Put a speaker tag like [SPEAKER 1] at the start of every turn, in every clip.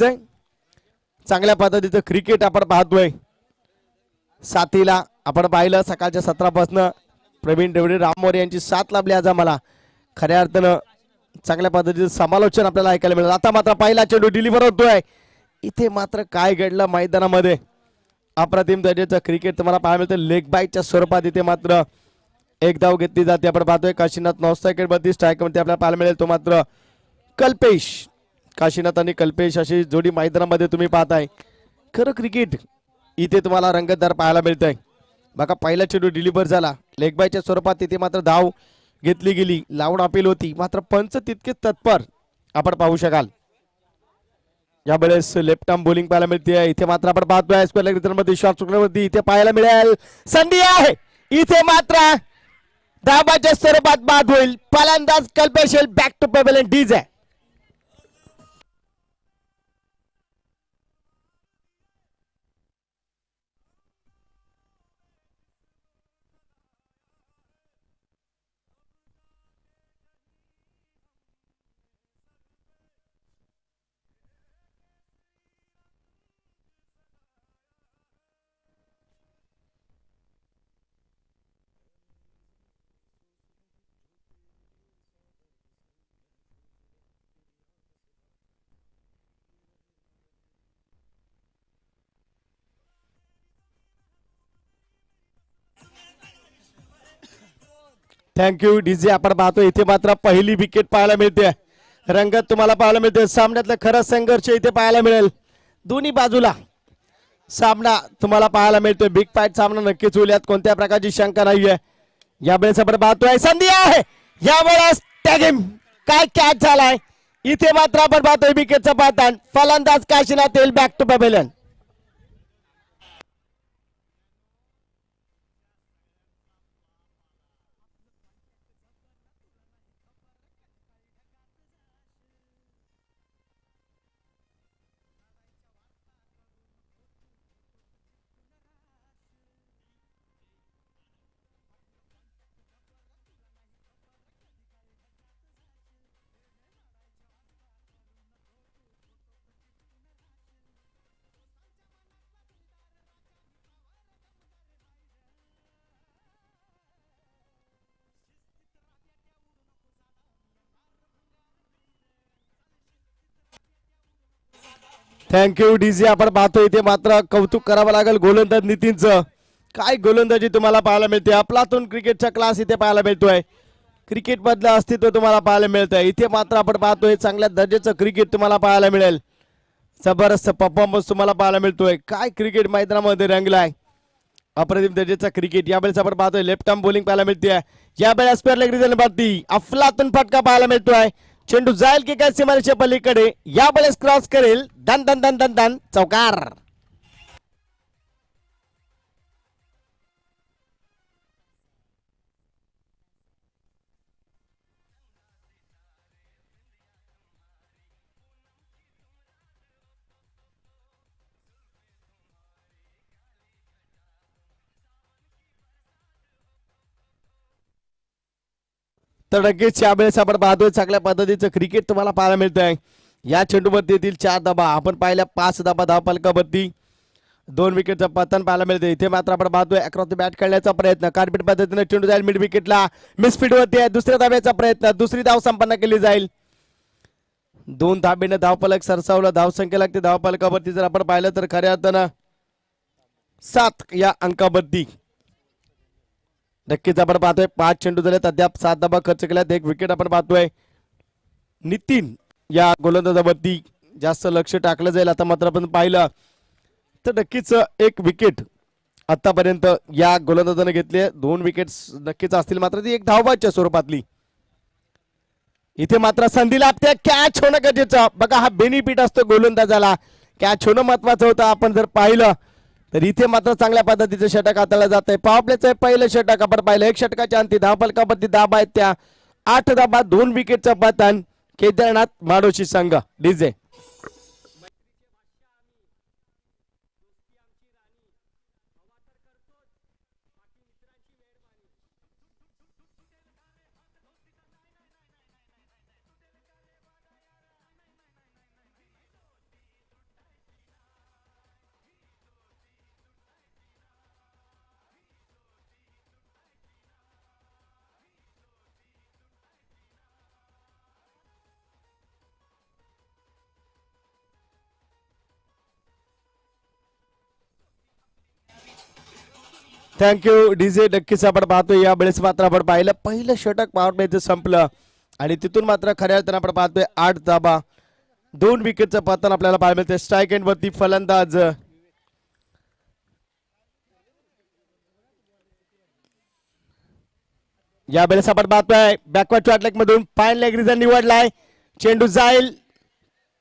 [SPEAKER 1] चांगल्या पद्धतीचं क्रिकेट आपण पाहतोय. साथीला आपण पाहिलं सकाळच्या सत्रापासून प्रवीण डेवडे राममोर यांची साथ लाभली आज आम्हाला. खऱ्या अर्थानं चांगल्या पद्धतीचं समालोचन आपल्याला ऐकायला मिळेल. आता मात्र पहिला चेंडू डिलिव्हर होतोय. इथे मात्र काय घडलं मैदानामध्ये, अप्रतिम दर्जाचं क्रिकेट तुम्हाला पाहायला मिळतं. लेग बायच्या स्वरूपात इथे मात्र एक धाव घेतली जाते. आपण पाहतोय काशीनाथ नॉस्ट्रायकडवरती स्ट्रायक मध्ये आपल्याला पाहायला मिळेल तो मात्र कल्पेश. काशीनाथ आणि कल्पेश अशी जोडी मैदानामध्ये तुम्ही पाहताय. खरं क्रिकेट इथे तुम्हाला रंगतदार पाहायला मिळतंय. बघा पहिला चेंडू डिलिव्हर झाला लेग बायच्या स्वरूपात, तिथे मात्र धाव घेतली गेली, लावून अपील होती, मात्र पंच तितके तत्पर आपण पाहू शकाल. यावेळेस लेफ्ट आर्म बॉलिंग पाहायला मिळते. इथे मात्र आपण पाहतोय शॉट चुकण्यावरती इथे पाहायला मिळेल संधी आहे. इथे मात्र धाबाच्या स्वरूपात बाद होईल. फलंदाज Kalpesh back to pavilion DJ. Thank you DJ. आपण पाहतो इथे मात्र पहिली विकेट पाहायला मिळते. रंगत तुम्हाला पाहायला मिळते. सामन्यातला खरा संघर्ष इथे पाहायला मिळेल. दोन्ही बाजूला सामना तुम्हाला पाहायला मिळतोय. बिग फाईट सामना नक्कीच होईल, यात कोणत्या प्रकारची शंका नाहीये. यावेळेस आपण पाहतोय संधी आहे. यावेळेस टॅगिंग काय कॅच झालाय. इथे मात्र आपण पाहतोय विकेटचं पातन. फलंदाज काशीनाथ येईल back to pavilion. Thank you DJ. आपण पाहतो इथे मात्र कौतुक करावं लागेल गोलंदाज नितीनचं. काय गोलंदाजी तुम्हाला पाहायला मिळते. अफलातून क्रिकेटचा क्लास इथे पाहायला मिळतोय. क्रिकेट मधलं अस्तित्व तुम्हाला पाहायला मिळतंय. इथे मात्र आपण पाहतोय चांगल्या दर्जाचं क्रिकेट तुम्हाला पाहायला मिळेल. जबरदस्त परफॉर्मन्स तुम्हाला पाहायला मिळतोय. काय क्रिकेट मैदानामध्ये रंगलाय. अप्रतिम दर्जाचा क्रिकेट. यावेळेस आपण पाहतोय लेफ्ट आर्म बॉलिंग पाहायला मिळते. यावेळेस स्क्वेअर लेग रिझनवरती अफलातून फटका पाहायला मिळतोय. चेंडू जाईल की काय सीमारेषे पलीकडे. यावेळेस क्रॉस करेल. धन धन धन धन धन चौकार. तर नक्कीच यावेळेस आपण पाहतोय चांगल्या पद्धतीचं क्रिकेट तुम्हाला पाहायला मिळतंय. या चेंडूवरती येथील 4 धाबा, आपण पाहिल्या 5 धाबा धावफलकावरती 2 विकेटचं पतन पाहायला मिळते. इथे मात्र आपण पाहतोय अक्रॉस द बॅट खेळण्याचा प्रयत्न. कार्पेट पद्धतीने चेंडू जाईल मिड विकेटला. मिसफीड होते. दुसऱ्या धाब्याचा प्रयत्न. दुसरी धाव संपन्न केली जाईल. 2 धाबेने धावफलक सरसावला. धावसंख्या लागते धावफलकावरती जर आपण पाहिलं तर खऱ्या अर्थानं 7 या अंकावरती. नक्कीच आपण पाहतोय 5 चेंडू झाले, अद्याप 7 धाबा खर्च केल्यात. 1 विकेट आपण पाहतोय. नितीन या गोलंदाजावरती जास्त लक्ष टाकलं जाईल. आता मात्र आपण पाहिलं तर नक्कीच 1 विकेट आतापर्यंत या गोलंदाजाने घेतले. 2 विकेट नक्कीच असतील, मात्र ती 1 धावबाच्या स्वरूपातली. इथे मात्र संधी लागते. कॅच होणं गरजेचं. बघा हा बेनिफिट असतो गोलंदाजाला. कॅच होणं महत्वाचं होतं. आपण जर पाहिलं तर इथे मात्र चांगल्या पद्धतीचं षटक हाताळलं जात आहे. पॉवर प्लेचं पहिलं षटक आपण पाहिलं. 1 षटकाच्या अंती धावफलकावरती धाबा आहेत त्या 8 धाबा. 2 विकेटचं पतन. केदारनाथ माडोशी संघ डीजे. Thank you DJ. नक्कीच आपण पाहतोय या वेळेस मात्र आपण पाहिलं पहिलं षटक पॉवर प्लेचं संपलं आणि तिथून मात्र खऱ्या अर्थानं आपण पाहतोय 8 धाबा 2 विकेटचं पतन आपल्याला पाहायला मिळते. स्ट्राईक एंड वरती फलंदाज या वेळेस आपण पाहतोय बॅकवर्ड शॉट लेग मधून फाईन लेग रिझन निवडलाय. चेंडू जाईल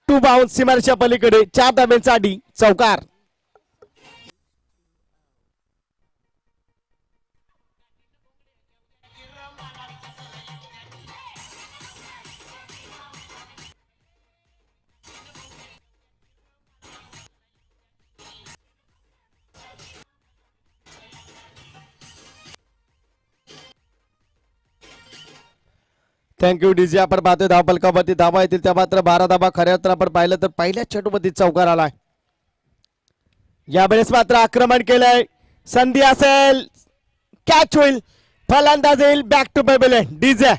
[SPEAKER 1] टू बाउन्स सीमारेषा पलीकडे 4 धाब्यांसाठी चौकार. Thank you DJ. आपण पाहतोय धाव फलकावरती धावा येतील त्या मात्र 12 धाबा. खऱ्या तर आपण पाहिलं तर पहिल्या चेंडूमध्ये चौकार आलाय. यावेळेस मात्र आक्रमण केलंय. संधी असेल कॅच होईल. फलंदाज येईल back to pavilion DJ.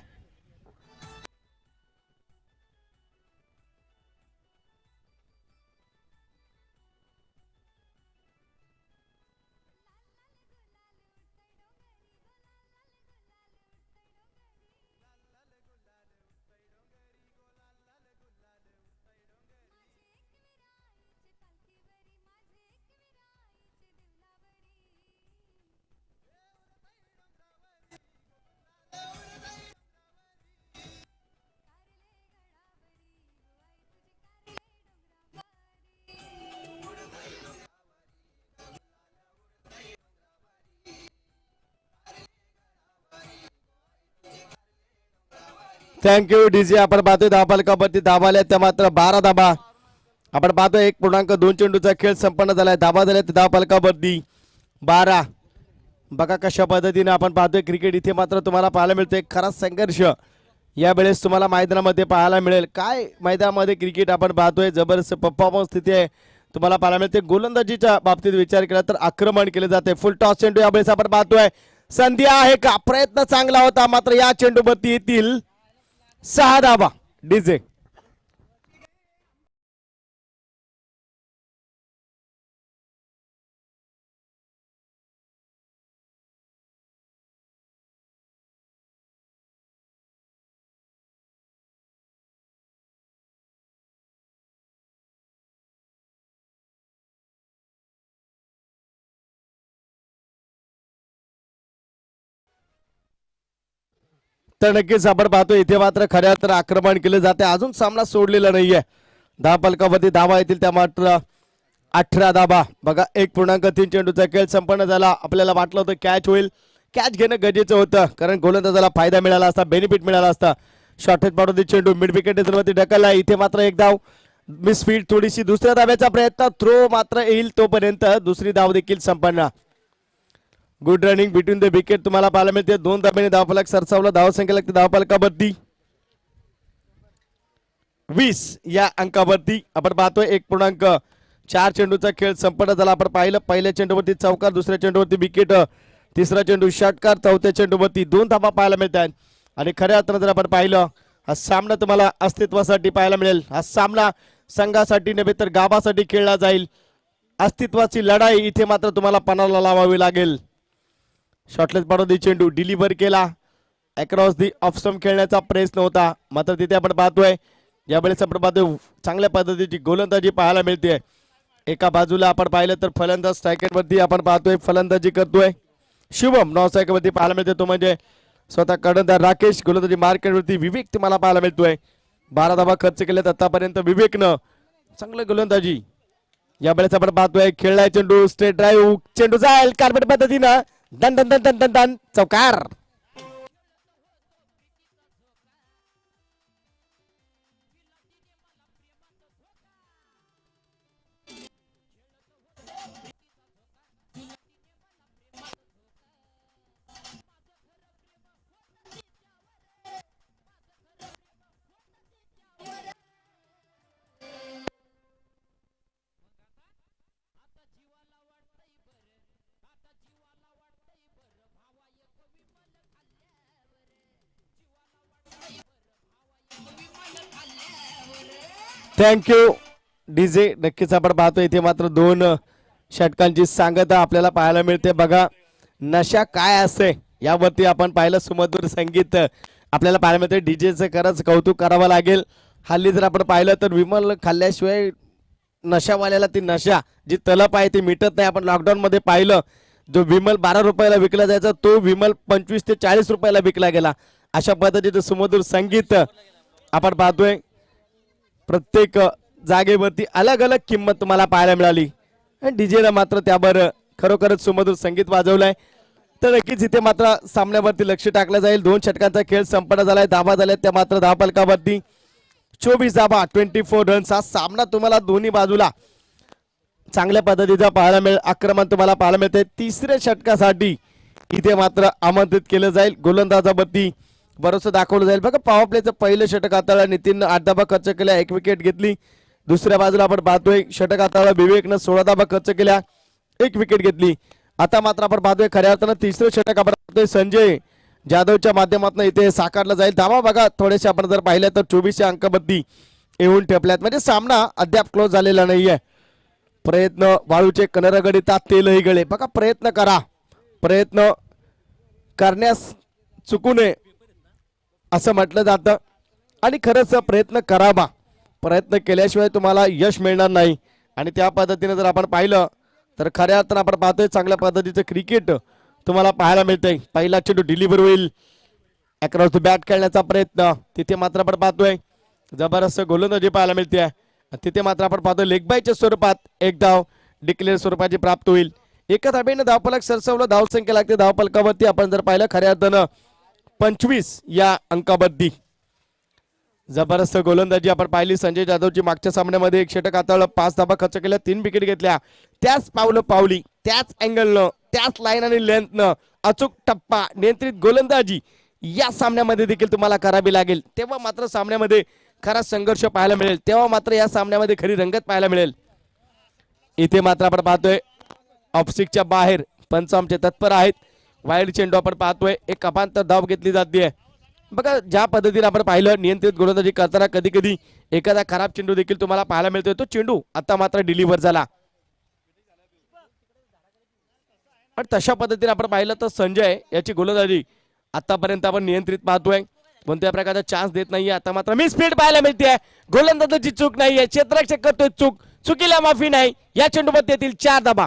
[SPEAKER 1] Thank you DJ. आपण पाहतोय धाव फलकावरती धावा आल्या त्या मात्र 12 धाबा. आपण पाहतोय 1.2 चेंडूचा खेळ संपन्न झालाय. धाबा झाल्या धाव फलकावरती 12. बघा कशा पद्धतीने आपण पाहतोय क्रिकेट इथे मात्र तुम्हाला पाहायला मिळतोय खरा संघर्ष या वेळेस तुम्हाला मैदानामध्ये पाहायला मिळेल. काय मैदानामध्ये क्रिकेट आपण पाहतोय जबरदस्त परफॉर्मन्स तिथे तुम्हाला पाहायला मिळते. गोलंदाजीच्या बाबतीत विचार केला तर आक्रमण केले जाते. फुल टॉस चेंडू या वेळेस आपण पाहतोय. संधी आहे का? प्रयत्न चांगला होता मात्र या चेंडूवरती येतील 6 धाबा डीजे. तर नक्कीच आपण पाहतो इथे मात्र खऱ्या तर आक्रमण केले जाते. अजून सामना सोडलेला नाहीये. धाव फलकावरती धावा येतील त्या मात्र 18 धाबा. बघा 1.3 चेंडूचा खेळ संपन्न झाला. आपल्याला वाटलं होतं कॅच होईल. कॅच घेणं गरजेचं होतं कारण गोलंदाजाला फायदा मिळाला असता, बेनिफिट मिळाला असता. शॉर्टेज पाडून चेंडू मिड विकेट वरती ढकलला. इथे मात्र एक धाव मिस फील्ड थोडीशी. दुसऱ्या धाब्याचा प्रयत्न. थ्रो मात्र येईल तोपर्यंत दुसरी धाव देखील संपन्न. Good running between the wicket तुम्हाला पाहायला मिळते. 2 धाब्याने धावफलक सरसावला. धाव संख्या लागते धावफलकावरती 20 या अंकावरती. आपण पाहतोय 1.4 चेंडूचा खेळ संपन्न झाला. आपण पाहिलं पहिल्या चेंडूवरती चौकार, दुसऱ्या चेंडूवरती विकेट, तिसरा चेंडू षटकार, चौथ्या चेंडूवरती 2 धाबा पाहायला मिळतात. आणि खऱ्या अर्थानं जर आपण पाहिलं हा सामना तुम्हाला अस्तित्वासाठी पाहायला मिळेल. हा सामना संघासाठी नव्हे तर गावासाठी खेळला जाईल. अस्तित्वाची लढाई इथे मात्र तुम्हाला पणाला लावावी लागेल. शॉर्टलेस पाडून चेंडू डिलिव्हर केला. अक्रॉस दी ऑफ स्टंप खेळण्याचा प्रयत्न होता मात्र तिथे आपण पाहतोय यावेळेस आपण पाहतोय चांगल्या पद्धतीची गोलंदाजी पाहायला मिळते. एका बाजूला आपण पाहिलं तर फलंदाज स्ट्रायकर वरती आपण पाहतोय फलंदाजी करतोय शुभम. नॉन स्ट्रायकर वरती पाहायला मिळते तो म्हणजे स्वतः कर्णधार राकेश. गोलंदाजी मार्केटवरती विवेक तुम्हाला पाहायला मिळतोय. 12 धावा खर्च केलेत आतापर्यंत विवेकनं. चांगलं गोलंदाजी यावेळेस आपण पाहतोय. खेळलाय चेंडू स्ट्रेट ड्राईव्ह. चेंडू जाईल कार्पेट पद्धतीनं. दन दन दन दन दन दन चौकार. Thank you DJ. नक्कीच आपण पाहतो इथे मात्र 2 षटकांची सांगता आपल्याला पाहायला मिळते. बघा नशा काय असते यावरती आपण पाहिलं सुमधुर संगीत आपल्याला पाहायला मिळते. डीजेचं खरंच कौतुक करावं लागेल. हल्ली जर आपण पाहिलं तर विमल खाल्ल्याशिवाय नशावाल्याला ती नशा जी तलप आहे ती मिटत नाही. आपण लॉकडाऊन मध्ये पाहिलं जो विमल 12 रुपयाला विकला जायचा तो विमल 25 ते 40 रुपयाला विकला गेला. अशा पद्धतीचं सुमधुर संगीत आपण पाहतोय. प्रत्येक जागेवरती अलग अलग किंमत तुम्हाला पाहायला मिळाली. डीजेला मात्र त्यावर खरोखरच सुमधुर संगीत वाजवलंय. तर नक्कीच इथे मात्र सामन्यावरती लक्ष टाकलं जाईल. 2 षटकांचा खेळ संपन्न झालाय. धाबा झाल्या त्या मात्र धावफलकावरती 24 धाबा 24 रन्स. हा सामना तुम्हाला दोन्ही बाजूला चांगल्या पद्धतीचा पाहायला मिळेल. आक्रमण तुम्हाला पाहायला मिळते. तिसऱ्या षटकासाठी इथे मात्र आमंत्रित केलं जाईल. गोलंदाजावरती भरोसा दाखवला जाईल. बघा पॉवर प्लेचं पहिलं षटक हाताळलं नितीन 8 धाबा खर्च केल्या 1 विकेट घेतली. दुसऱ्या बाजूला आपण पाहतोय षटक हाताळलं विवेकनं 16 धाबा खर्च केल्या 1 विकेट घेतली. आता मात्र आपण पाहतोय खऱ्या अर्थानं तिसरं षटक आपण पाहतोय संजय जाधवच्या माध्यमातून इथे साकारलं जाईल. धावा बघा थोडेसे आपण जर पाहिलं तर 24 अंकबद्दी येऊन ठेपल्यात. म्हणजे सामना अद्याप क्लोज झालेला नाहीये. प्रयत्न वाळूचे कनरगडिता तेलही गळे. बघा प्रयत्न करा. प्रयत्न करण्यास चुकू नये असं म्हटलं जातं आणि खरंच प्रयत्न करावा. प्रयत्न केल्याशिवाय तुम्हाला यश मिळणार नाही. आणि त्या पद्धतीने जर आपण पाहिलं तर खऱ्या अर्थानं आपण पाहतोय चांगल्या पद्धतीचं क्रिकेट तुम्हाला पाहायला मिळतंय. पहिला चेंडू डिलिव्हर होईल. अक्रॉस द बॅट खेळण्याचा प्रयत्न तिथे मात्र आपण पाहतोय जबरदस्त गोलंदाजी पाहायला मिळते. तिथे मात्र आपण पाहतोय लेग बायच्या स्वरूपात 1 धाव डिक्लेअर स्वरूपाची प्राप्त होईल. एका धाबेने धावफलक सरसवलं. धावसंख्या लागते धावफलकावरती आपण जर पाहिलं खऱ्या अर्थानं 25 या अंकावरती. जबरदस्त गोलंदाजी आपण पाहिली संजय जाधवची. मागच्या सामन्यामध्ये 1 षटक हाताळलं 5 धाबा खर्च केल्या 3 विकेट घेतल्या. त्याच पावली त्याच अँगलनं त्याच लाईन आणि लेंथनं अचूक टप्पा नियंत्रित गोलंदाजी या सामन्यामध्ये देखील तुम्हाला करावी लागेल. तेव्हा मात्र सामन्यामध्ये खरा संघर्ष पाहायला मिळेल. तेव्हा मात्र या सामन्यामध्ये खरी रंगत पाहायला मिळेल. इथे मात्र आपण पाहतोय ऑफस्टिकच्या बाहेर पंच आमचे तत्पर आहेत. वाईड चेंडू आपण पाहतोय. एक अपांतर धाव घेतली जाते. बघा ज्या पद्धतीने आपण पाहिलं नियंत्रित गोलंदाजी करताना कधी कधी एखादा खराब चेंडू देखील तुम्हाला पाहायला मिळतोय. तो चेंडू आता मात्र डिलिव्हर झाला. पण तशा पद्धतीने आपण पाहिलं तर संजय याची गोलंदाजी आतापर्यंत आपण नियंत्रित पाहतोय. कोणत्या प्रकारचा चान्स देत नाहीये. आता मात्र मिस स्पीड पाहायला मिळते. गोलंदाजाची चूक नाहीये. क्षेत्ररक्षक करतोय चुकीला माफी नाही. या चेंडूमध्ये येतील 4 धाबा.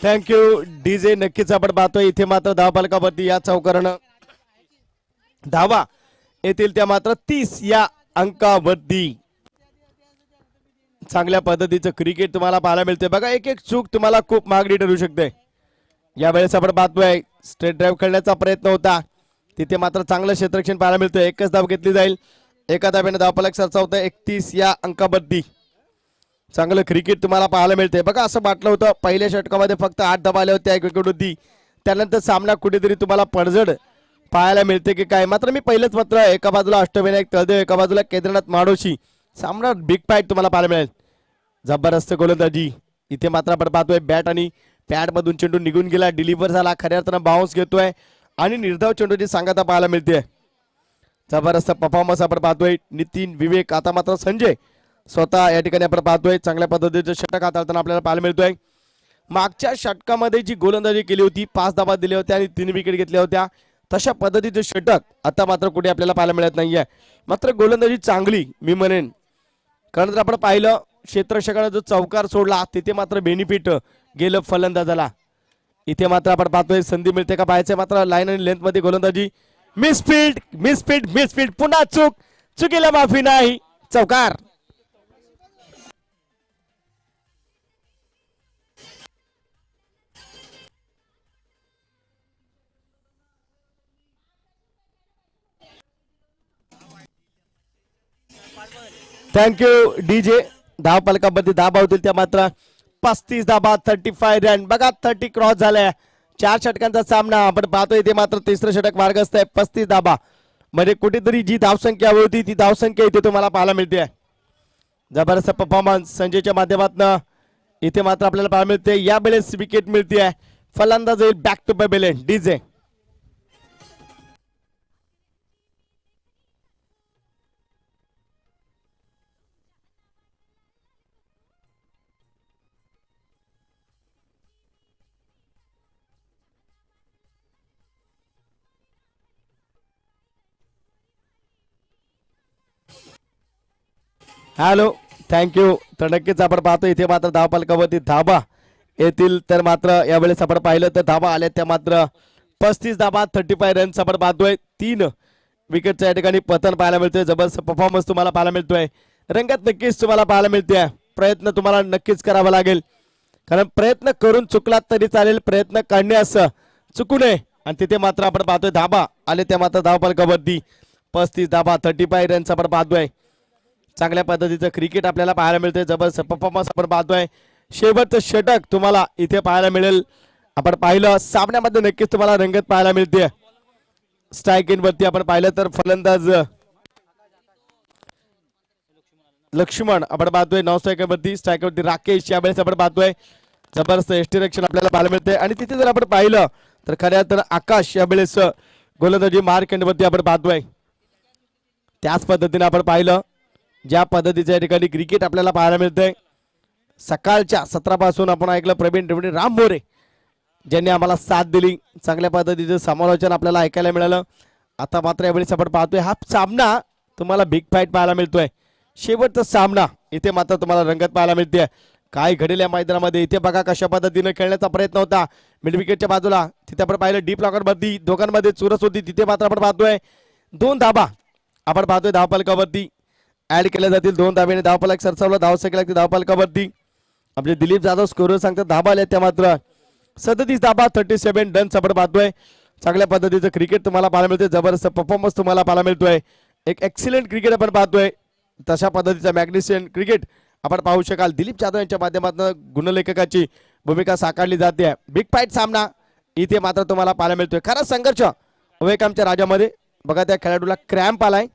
[SPEAKER 1] Thank you DJ. नक्कीच आपण पाहतोय इथे मात्र धावफलकावरती या चौकारानं धावा येतील त्या मात्र 30 या अंकावरती. चांगल्या पद्धतीचं क्रिकेट तुम्हाला पाहायला मिळते. बघा एक एक चूक तुम्हाला खूप महागडी ठरू शकते. यावेळेस आपण पाहतोय स्ट्रेट ड्राईव्ह खेळण्याचा प्रयत्न होता. तिथे मात्र चांगलं क्षेत्ररक्षण पाहायला मिळतंय. एकच धाव घेतली जाईल. एका धाब्याने धावफलक सरसावतोय 31 या अंकावरती. चांगलं क्रिकेट तुम्हाला पाहायला मिळते. बघा असं वाटलं होतं पहिल्या षटकामध्ये फक्त 8 धावा आल्या होत्या 1 विकेट होती. त्यानंतर सामना कुठेतरी तुम्हाला पडझड पाहायला मिळते की काय. मात्र मी पहिलंच मात्र एका बाजूला अष्टविनायक तळदेव एका बाजूला केदारनाथ माडोशी सामना बिग फाईट तुम्हाला पाहायला मिळेल. जबरदस्त गोलंदाजी इथे मात्र आपण पाहतोय. बॅट आणि पॅड मधून चेंडू निघून गेला. डिलिव्हर झाला. खऱ्या अर्थानं बाउन्स घेतोय आणि निर्धाव चेंडूची सांगता पाहायला मिळते. जबरदस्त परफॉर्मन्स आपण पाहतोय. नितीन विवेक आता मात्र संजय स्वतः या ठिकाणी आपण पाहतोय चांगल्या पद्धतीचं षटक हाताळताना आपल्याला पाहायला मिळतोय. मागच्या षटकामध्ये जी गोलंदाजी केली होती 5 धावा दिल्या होत्या आणि 3 विकेट घेतल्या होत्या. तशा पद्धतीचं षटक आता मात्र कुठे आपल्याला पाहायला मिळत नाहीये. मात्र गोलंदाजी चांगली मी म्हणेन. कारण जर आपण पाहिलं क्षेत्ररक्षकाने जो चौकार सोडला तिथे मात्र बेनिफिट गेलं फलंदाजाला. इथे मात्र आपण पाहतोय संधी मिळते का पाहायचं. मात्र लाईन आणि लेंथ मध्ये गोलंदाजी मिसफील्ड पुन्हा चुकीला माफी नाही. चौकार. Thank you DJ. धावफलकामध्ये धाबा होतील त्या मात्र 35 धाबा 35 रन. बघा 30 क्रॉस झाल्या. 4 षटकांचा सामना आपण पाहतोय. इथे मात्र तिसरं षटक मार्गस्थ आहे. 35 धाबा मध्ये कुठेतरी जी धावसंख्या हवी होती ती धावसंख्या इथे तुम्हाला पाहायला मिळते. जबरदस्त परफॉर्मन्स संजयच्या माध्यमातून इथे मात्र आपल्याला पाहायला मिळते. या वेळेस विकेट मिळते. फलंदाज येईल बॅक टू बॅक बेलेन डीजे. Hello thank you. तर नक्कीच आपण पाहतो इथे मात्र धावफलकावरती धाबा येतील तर मात्र यावेळेस आपण पाहिलं तर धाबा आल्या त्या मात्र 35 धाबा 35 रन्स आपण पाहतोय. 3 विकेटच्या या ठिकाणी पतन पाहायला मिळतोय. जबरदस्त परफॉर्मन्स तुम्हाला पाहायला मिळतोय. रंगात नक्कीच तुम्हाला पाहायला मिळते. प्रयत्न तुम्हाला नक्कीच करावा लागेल कारण प्रयत्न करून चुकलात तरी चालेल, प्रयत्न करण्यास चुकू नये. आणि तिथे मात्र आपण पाहतोय धाबा आले त्या मात्र धावफलकावरती 35 धाबा 35 रन्स आपण पाहतोय. चांगल्या पद्धतीचं क्रिकेट आपल्याला पाहायला मिळते. जबरदस्त परफॉर्मन्स आपण पाहतोय. शेवटचं षटक तुम्हाला इथे पाहायला मिळेल. आपण पाहिलं सामन्यामध्ये नक्कीच तुम्हाला रंगत पाहायला मिळते. स्ट्राईक इन वरती आपण पाहिलं तर फलंदाज लक्ष्मण आपण पाहतोय 9 स्ट्रायकर वरती. स्ट्रायकर वरती राकेश यावेळेस आपण पाहतोय. जबरदस्त एस्टिरेक्शन आपल्याला पाहायला मिळते. आणि तिथे जर आपण पाहिलं तर खऱ्या तर आकाश यावेळेस गोलंदाजी मार्क वरती आपण पाहतोय. त्याच पद्धतीने आपण पाहिलं ज्या पद्धतीच्या या ठिकाणी क्रिकेट आपल्याला पाहायला मिळतंय. सकाळच्या सत्रापासून आपण ऐकलं प्रवीण डेव्हिड राम मोरे ज्यांनी आम्हाला साथ दिली. चांगल्या पद्धतीचं समालोचन आपल्याला ऐकायला मिळालं. आता मात्र यावेळेस आपण पाहतोय हा सामना तुम्हाला बिग फाईट पाहायला मिळतोय. शेवटचा सामना इथे मात्र तुम्हाला रंगत पाहायला मिळते. काय घडेल या मैदानामध्ये इथे बघा कशा पद्धतीने खेळण्याचा प्रयत्न होता मिड विकेटच्या बाजूला. तिथे आपण पाहिलं डीप लॉकर मध्ये दोघांमध्ये चुरस होती. तिथे मात्र आपण पाहतोय 2 धाबा आपण पाहतोय धावफलकावरती ऍड केल्या जातील. 2 धाब्याने धावफलक सरसावला. धावसंख्या लागते धावफलकावरती. आपले दिलीप जाधव स्कोर सांगतात धाबा आल्या त्या मात्र 37 धाबा 37 रन्स आपण पाहतोय. चांगल्या पद्धतीचं क्रिकेट तुम्हाला पाहायला मिळतोय. जबरदस्त परफॉर्मन्स तुम्हाला पाहायला मिळतोय. एक एक्सिलेंट क्रिकेट आपण पाहतोय. तशा पद्धतीचा मॅग्निशियन क्रिकेट आपण पाहू शकाल. दिलीप जाधव यांच्या माध्यमातून गुणलेखकाची भूमिका साकारली जाते. बिग फाईट सामना इथे मात्र तुम्हाला पाहायला मिळतोय. खरा संघर्ष अवेकामच्या राजामध्ये बघा त्या खेळाडूला क्रॅम्प आलाय.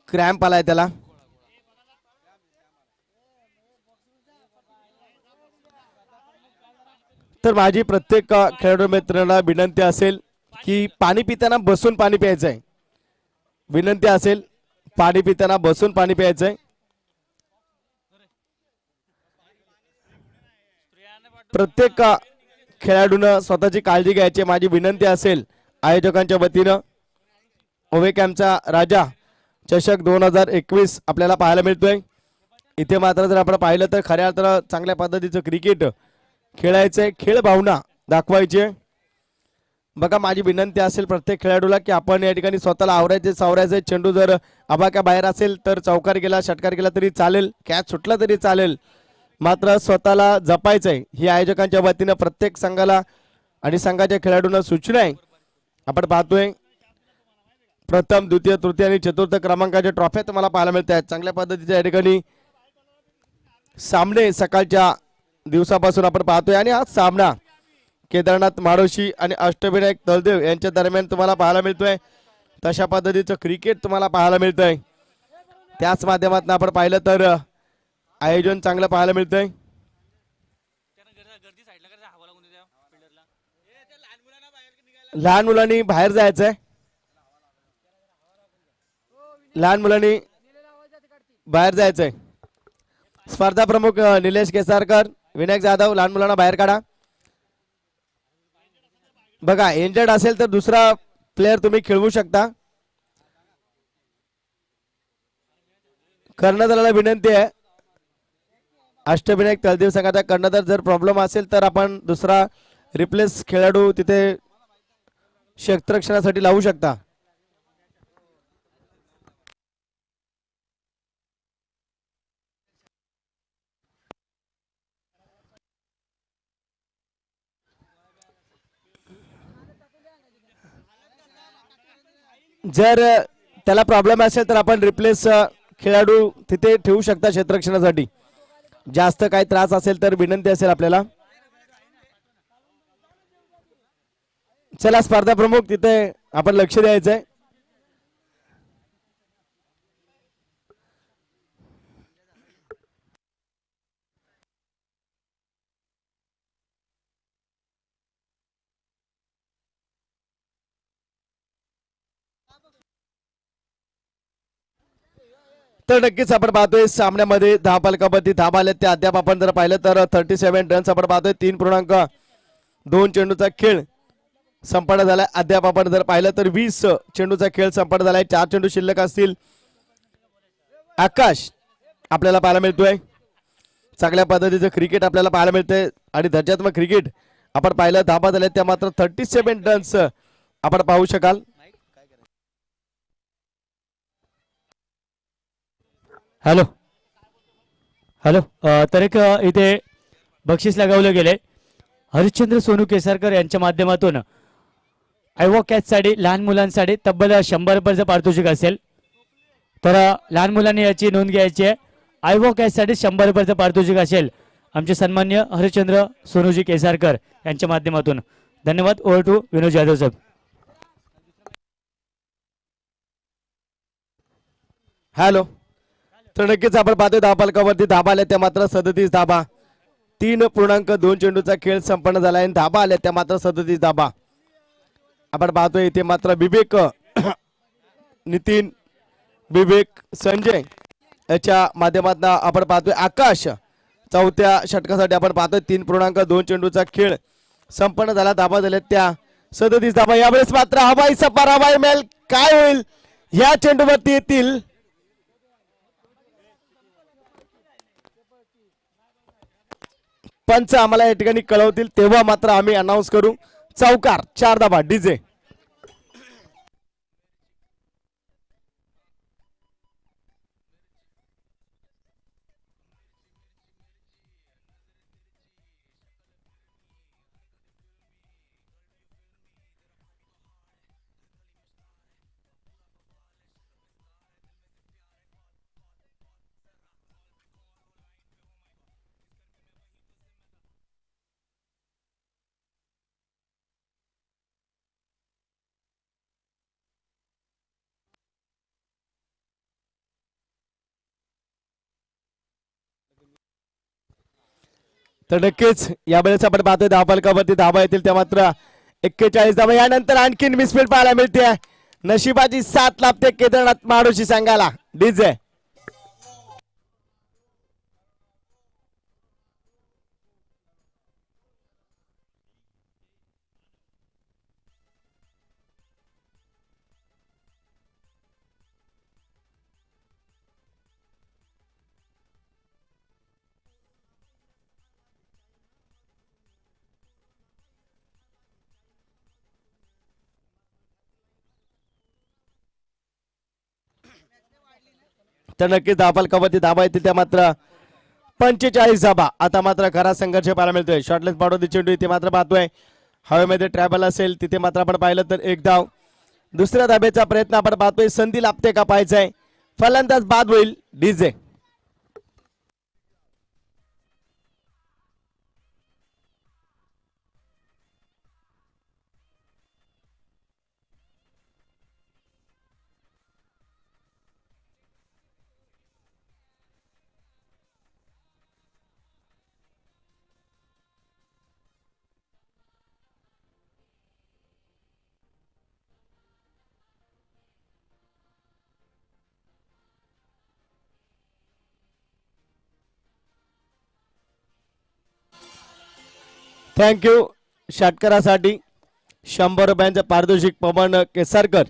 [SPEAKER 1] क्रॅम्प आलाय त्याला. तर माझी प्रत्येक खेळाडू मित्रांना विनंती असेल की पाणी पिताना बसून पाणी प्यायचंय. विनंती असेल पाणी पिताना बसून पाणी प्यायचंय. प्रत्येक खेळाडूनं स्वतःची काळजी घ्यायची माझी विनंती असेल. आयोजकांच्या वतीनं ओवेकॅमचा राजा चषक 2021 आपल्याला पाहायला मिळतोय. इथे मात्र जर आपण पाहिलं तर खऱ्या अर्थानं चांगल्या पद्धतीचं क्रिकेट खेळायचंय. खेळ भावना दाखवायची. बघा माझी विनंती असेल प्रत्येक खेळाडूला की आपण या ठिकाणी स्वतःला आवरायचे सावरायचे. चेंडू जर आबाक्या बाहेर असेल तर चौकार गेला षटकार गेला तरी चालेल, कॅच सुटला तरी चालेल, मात्र स्वतःला जपायचंय. ही आयोजकांच्या वतीनं प्रत्येक संघाला आणि संघाच्या खेळाडूंना सूचना आहे. आपण पाहतोय प्रथम द्वितीय तृतीय आणि चतुर्थ क्रमांकाच्या ट्रॉफ्या तुम्हाला पाहायला मिळत आहेत. चांगल्या पद्धतीच्या या ठिकाणी सामने सकाळच्या दिवसापासून आपण पाहतोय. आणि हा सामना केदारनाथ माडोशी आणि अष्टविनायक तळदेव यांच्या दरम्यान तुम्हाला पाहायला मिळतोय. तशा पद्धतीचं क्रिकेट तुम्हाला पाहायला मिळतंय. त्याच माध्यमातून आपण पाहिलं तर आयोजन चांगलं पाहायला मिळतंय. लहान मुलांनी बाहेर जायचंय. लहान मुलांनी बाहेर जायचंय. स्पर्धा प्रमुख निलेश केसारकर, विनायक जाधव लहान मुलांना बाहेर काढा. बघा इंजर्ड असेल तर दुसरा प्लेयर तुम्ही खेळवू शकता. कर्णधाराला विनंती आहे. अष्टविनायक तळदेव संघाचा कर्णधार जर प्रॉब्लेम असेल तर आपण दुसरा रिप्लेस खेळाडू तिथे क्षेत्ररक्षणासाठी लावू शकता. जर त्याला प्रॉब्लेम असेल तर आपण रिप्लेस खेळाडू तिथे ठेवू शकता क्षेत्ररक्षणासाठी. जास्त काही त्रास असेल तर विनंती असेल आपल्याला. चला स्पर्धा प्रमुख तिथे आपण लक्ष द्यायचंय. तर नक्कीच आपण पाहतोय सामन्यामध्ये धावपाल कबड्डी धाबा आले त्या अद्याप आपण जर पाहिलं तर 37 रन्स आपण पाहतोय. 3.2 चेंडूचा खेळ संपन्न झालाय. अद्याप आपण जर पाहिलं तर 20 चेंडूचा खेळ संपन्न झालाय. 4 चेंडू शिल्लक असतील. आकाश आपल्याला पाहायला मिळतोय. चांगल्या पद्धतीचं क्रिकेट आपल्याला पाहायला मिळतंय आणि दर्जात्मक क्रिकेट आपण पाहिलं. धाबा झाल्या त्या मात्र 37 रन्स आपण पाहू शकाल.
[SPEAKER 2] हॅलो हॅलो तर एक इथे बक्षीस लगावलं गेले. हरिश्चंद्र सोनू केसरकर यांच्या माध्यमातून आयवॉ कॅचसाठी लहान मुलांसाठी तब्बल 100 रुपयाचं पारितोषिक असेल. तर लहान मुलांनी याची नोंद घ्यायची आहे. आयवॉ कॅचसाठी 100 रुपयाचं पारितोषिक असेल आमचे सन्मान्य हरिश्चंद्र सोनूजी केसरकर यांच्या माध्यमातून. धन्यवाद. ओव्हर टू विनोद जाधव साहेब.
[SPEAKER 1] हॅलो तर नक्कीच आपण पाहतोय धावपालकावरती धाबा आल्या त्या मात्र 37 धाबा. 3.2 चेंडूचा खेळ संपन्न झाला आहे. धाबा आल्या त्या मात्र 37 धाबा आपण पाहतोय. इथे मात्र विवेक नितीन विवेक संजय याच्या माध्यमातून आपण पाहतोय. आकाश चौथ्या षटकासाठी आपण पाहतोय. 3.2 चेंडूचा खेळ संपन्न झाला. धाबा झाल्या त्या 37 धाबा. यावेळेस मात्र हवाई सपार हवाई मेल काय होईल या चेंडूवरती येतील. पंच आम्हाला या ठिकाणी कळवतील तेव्हा मात्र आम्ही अनाऊन्स करू. चौकार 4 धाबा डीजे. तर नक्कीच यावेळेस आपण पाहतोय धावपालकावरती धाबा येतील त्या मात्र 41 धाबा. यानंतर आणखीन मिसफील्ड पाहायला मिळते. नशिबाची साथ लाभते केदारनाथ माडोशी संघाला. डीजे तर नक्कीच धावपालकावरती धाबा येतील त्या मात्र 45 धाबा. आता मात्र खरा संघर्ष पाहायला मिळतोय. शॉर्टलेस पाडोदी चेंडू इथे मात्र पाहतोय हवेमध्ये ट्रॅव्हल असेल तिथे मात्र आपण पाहिलं तर 1 धाव. दुसऱ्या धाब्याचा प्रयत्न आपण पाहतोय. संधी लाभते का पाहायचंय. फलंदाज बाद होईल. DJ thank you. षटकारासाठी 100 रुपयांचं पारितोषिक पवन केसरकर.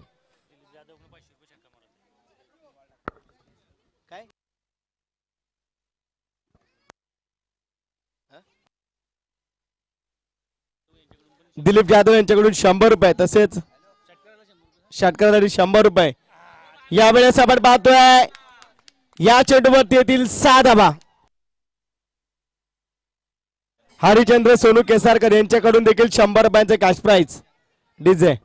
[SPEAKER 1] दिलीप जाधव यांच्याकडून 100 रुपये तसेच षटकारासाठी 100 रुपये. यावेळेस आपण पाहतोय या चेंडूवरती येतील 6 धाबा. हरिचंद्र सोनू केसारकर यांच्याकडून देखील 100 रुपयांचे कॅश प्राइज. डीजे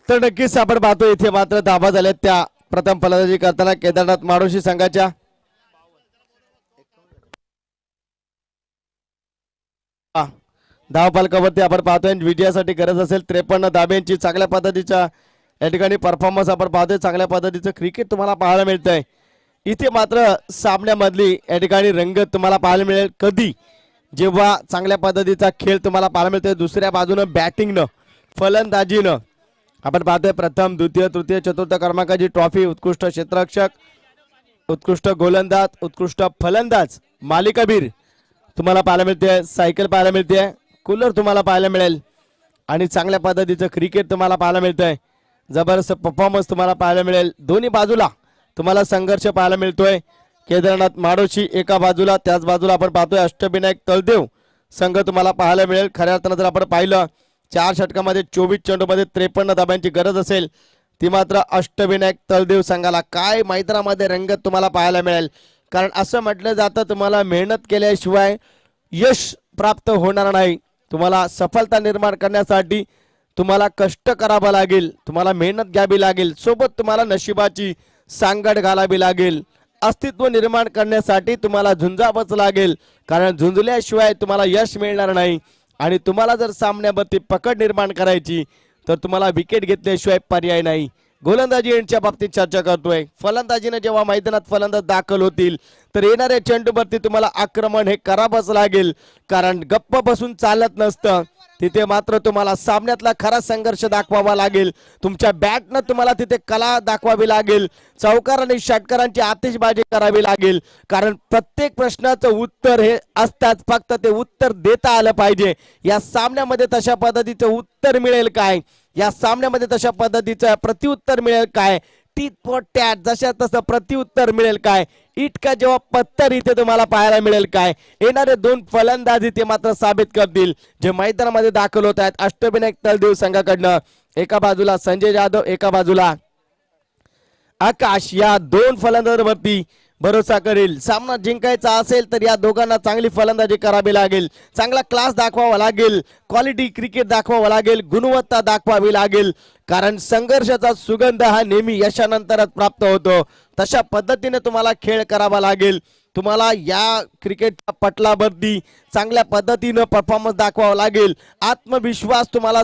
[SPEAKER 1] तर नक्कीच आपण पाहतो इथे मात्र धाबा झाल्यात त्या प्रथम फलंदाजी करताना केदारनाथ माडोशी संघाच्या. धावफलकावरती आपण पाहतोय विजयासाठी गरज असेल 53 धाब्यांची. चांगल्या पद्धतीच्या या ठिकाणी परफॉर्मन्स आपण पाहतोय. चांगल्या पद्धतीचं क्रिकेट तुम्हाला पाहायला मिळतंय. इथे मात्र सामन्यामधली या ठिकाणी रंगत तुम्हाला पाहायला मिळेल कधी, जेव्हा चांगल्या पद्धतीचा खेळ तुम्हाला पाहायला मिळतोय. दुसऱ्या बाजूनं बॅटिंगनं फलंदाजीनं आपण पाहतोय प्रथम द्वितीय तृतीय चतुर्थ क्रमांकाची ट्रॉफी, उत्कृष्ट क्षेत्ररक्षक, उत्कृष्ट गोलंदाज, उत्कृष्ट फलंदाज, मालिकावीर तुम्हाला पाहायला मिळते. सायकल पाहायला मिळते, कूलर तुम्हाला पाहायला मिळेल आणि चांगल्या पद्धतीचं क्रिकेट तुम्हाला पाहायला मिळतंय. जबरदस्त परफॉर्मन्स तुम्हाला पाहायला मिळेल. दोन्ही बाजूला तुम्हाला संघर्ष पाहायला मिळतोय. केदारनाथ माडोशी एका बाजूला, त्याच बाजूला आपण पाहतोय अष्टविनायक तळदेव संघ तुम्हाला पाहायला मिळेल. खऱ्या अर्थानं जर आपण पाहिलं 4 षटकामध्ये 24 चेंडूमध्ये 53 धाब्यांची गरज असेल ती मात्र अष्टविनायक तळदेव संघाला. काय मैदानामध्ये रंगत तुम्हाला पाहायला मिळेल, कारण असं म्हटलं जातं तुम्हाला मेहनत केल्याशिवाय यश प्राप्त होणार नाही. तुम्हाला सफलता निर्माण करण्यासाठी तुम्हाला कष्ट करावं लागेल, तुम्हाला मेहनत घ्यावी लागेल, सोबत तुम्हाला नशिबाची सांगड घालावी लागेल. अस्तित्व निर्माण करण्यासाठी तुम्हाला झुंजावंच लागेल, कारण झुंजल्याशिवाय तुम्हाला यश मिळणार नाही. आणि तुम्हाला जर सामन्यावरती पकड निर्माण करायची तर तुम्हाला विकेट घेतल्याशिवाय पर्याय नाही. गोलंदाजी यांच्या बाबतीत चर्चा करतोय. फलंदाजीने जेव्हा मैदानात फलंदाज दाखल होतील तर येणाऱ्या चेंडूवरती तुम्हाला आक्रमण हे करावंच लागेल, कारण गप्प बसून चालत नसतं. तिथे मात्र तुम्हाला सामन्यातला खरा संघर्ष दाखवावा लागेल. तुमच्या बॅटनं तुम्हाला तिथे कला दाखवावी लागेल. चौकार आणि षटकारांची आतिषबाजी करावी लागेल, कारण प्रत्येक प्रश्नाचं उत्तर हे असतात, फक्त ते उत्तर देता आलं पाहिजे. या सामन्यामध्ये तशा पद्धतीचं उत्तर मिळेल काय, या सामन्यामध्ये तशा पद्धतीचं प्रत्युत्तर मिळेल काय, टीट फॉर टॅट जशा तसं प्रत्युत्तर मिळेल काय, इटका जेव्हा पत्तर इथे तुम्हाला पाहायला मिळेल काय. येणारे 2 फलंदाज इथे मात्र साबित करतील जे मैदानामध्ये दाखल होत आहेत. अष्टविनायक तळदेव संघाकडनं एका बाजूला संजय जाधव, एका बाजूला आकाश, या 2 फलंदाजांवरती भरोसा करेल. सामना जिंकायचा असेल तर या दोघांना चांगली फलंदाजी करावी लागेल, चांगला क्लास दाखवावा लागेल, क्वालिटी क्रिकेट दाखवावं लागेल, गुणवत्ता दाखवावी लागेल, कारण संघर्षाचा सुगंध हा नेहमी यशानंतरच प्राप्त होतो. तशा पद्धतीने तुम्हाला खेळ करावा लागेल. तुम्हाला या क्रिकेटच्या पटलावरती चांगल्या पद्धतीनं परफॉर्मन्स दाखवावा लागेल. आत्मविश्वास तुम्हाला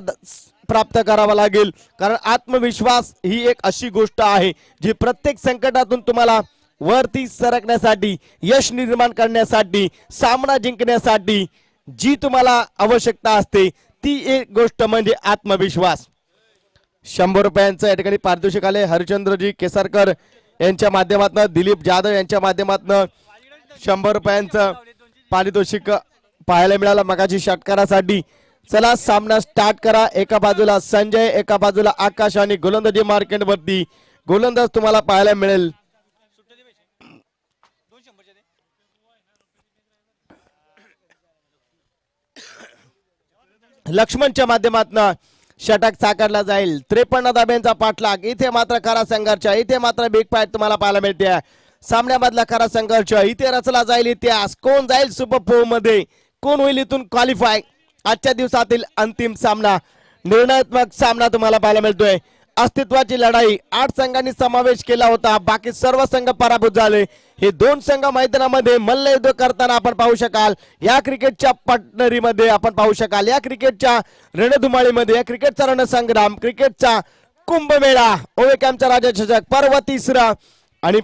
[SPEAKER 1] प्राप्त करावा लागेल, कारण आत्मविश्वास ही एक अशी गोष्ट आहे जी प्रत्येक संकटातून तुम्हाला वरती सरकण्यासाठी, यश निर्माण करण्यासाठी, सामना जिंकण्यासाठी जी तुम्हाला आवश्यकता असते ती एक गोष्ट म्हणजे आत्मविश्वास. 100 रुपयांचं या ठिकाणी पारितोषिक आले. हरिचंद्रजी केसरकर यांच्या माध्यमातून, दिलीप जाधव यांच्या माध्यमातून 100 रुपयांचं पारितोषिक पाहायला मिळालं मगाची षटकारासाठी. चला सामना स्टार्ट करा. एका बाजूला संजय, एका बाजूला आकाश आणि गोलंदाजी मार्केटवरती गोलंदाज तुम्हाला पाहायला मिळेल. लक्ष्मणच्या माध्यमातून षटक साकारला जाईल. 53 धाब्यांचा पाठलाग. इथे मात्र खरा संघर्ष, इथे मात्र बिग फाईट तुम्हाला पाहायला मिळते. सामन्यामधला खरा संघर्ष इथे रचला जाईल. इतिहास कोण जाईल सुपर 4 मध्ये, कोण होईल इथून क्वालिफाय. आजच्या दिवसातील अंतिम सामना, निर्णयात्मक सामना तुम्हाला पाहायला मिळतोय. अस्तित्वाची लढाई, 8 संघांनी समावेश केला होता, बाकी सर्व संघ पराभूत झाले. हे 2 संघ मैदानामध्ये मल्लयुद्ध करताना आपण पाहू शकाल. या क्रिकेटच्या पटनरीमध्ये आपण पाहू शकाल, या क्रिकेटच्या रणधुमाळीमध्ये, या क्रिकेटचा रणसंग्राम, क्रिकेटचा कुंभमेळा, ओवेकॅमचा राजचषक पर्व 3 आणि